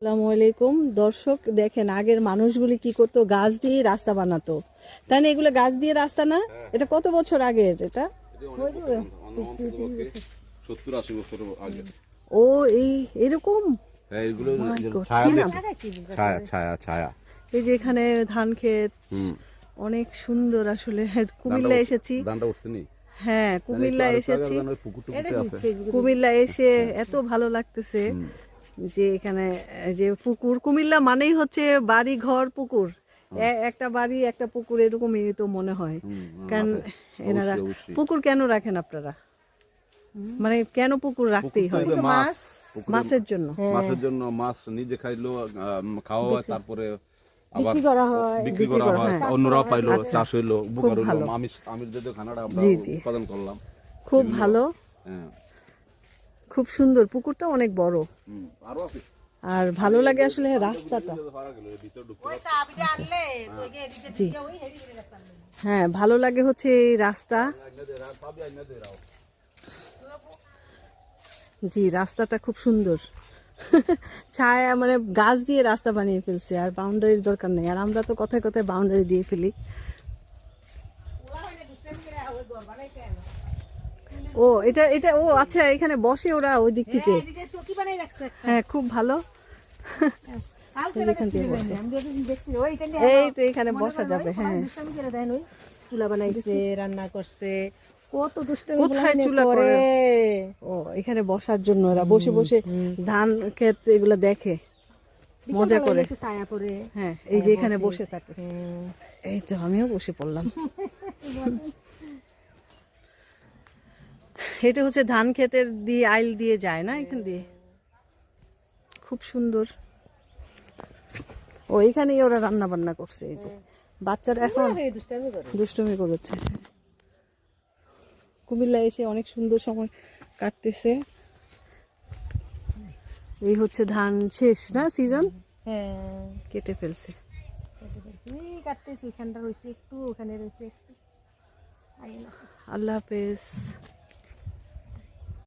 আসসালামু আলাইকুম দর্শক, দেখেন আগের মানুষগুলি কি করতো, গাছ দিয়ে রাস্তা বানাতো। তাই না? এগুলো গাছ দিয়ে রাস্তা না? এটা কত বছর আগের? এটা 70-80 বছর আগে। ও এই এরকম। হ্যাঁ, এগুলো My God, ছায়া কি দিয়ে- নাম? ছায়া ছায়া ছায়া। এই যে এখানে ধান ক্ষেত, অনেক সুন্দর আসলে। কুমিল্লা এসেছি। ধানটা উঠছে নি? হ্যাঁ, কুমিল্লা এসেছি। পুকুর টুকুরতে আছে। কুমিল্লা এসে এত ভালো লাগতেছে যে এখানে যে পুকুর, কুমিল্লা মানেই হচ্ছে বাড়ি ঘর পুকুর, একটা বাড়ি একটা পুকুর, এরকমই তো মনে হয়। কারণ এনারা পুকুর কেন রাখেন আপনারা? মানে কেন পুকুর রাখতেই হয়? মাছ, মাছের জন্য। মাছের জন্য। মাছ নিজে খাইলো, খাওয়া হয়, তারপরে আবার বিক্রি করা হয়, অন্যরাও পাইলো, চাষ হইলো, উপকার হইলো। আমির যে খানাটা আমরা উৎপাদন করলাম, খুব ভালো। হ্যাঁ, খুব সুন্দর, পুকুরটা অনেক বড়। আরো আছে। আর ভালো লাগে আসলে রাস্তাটা। জি হ্যাঁ, ভালো লাগে হচ্ছে এই রাস্তা। জি, রাস্তাটা খুব সুন্দর। ছায়া মানে গাছ দিয়ে রাস্তা বানিয়ে ফেলছে, আর বাউন্ডারির দরকার নেই। আর আমরা তো কথায় কথায় বাউন্ডারি দিয়ে ফেলি। ও এটা এটা ও আচ্ছা, এখানে বসে ওরা ওই দিক থেকে। হ্যাঁ, খুব ভালো। এই তো এখানে বসা যাবে। হ্যাঁ, চুলা বানাইছে, রান্না করছে, কত দুষ্টামি কোথায় চুলা করে? ও এখানে বসার জন্য এরা বসে বসে ধান ক্ষেত এগুলো দেখে, মজা করে। ছায়া পরে। হ্যাঁ, এই যে এখানে বসে থাকে। এই তো আমিও বসে পড়লাম। এটা হচ্ছে ধান ক্ষেতের দিয়ে আইল দিয়ে যায় না, এখান দিয়ে। খুব সুন্দর। ও এখানেই ওরা রান্না বান্না করছে। এই যে বাচ্চারা এখন দুষ্টুমি করেছে। কুমিল্লা এসে অনেক সুন্দর সময় কাটতেছে। এই হচ্ছে ধান শেষ না, সিজন হ্যাঁ, কেটে ফেলছে। কাটতেছি, এখানটা রয়েছে একটু, ওখানে রয়েছে একটু। আল্লাহ হাফেজ।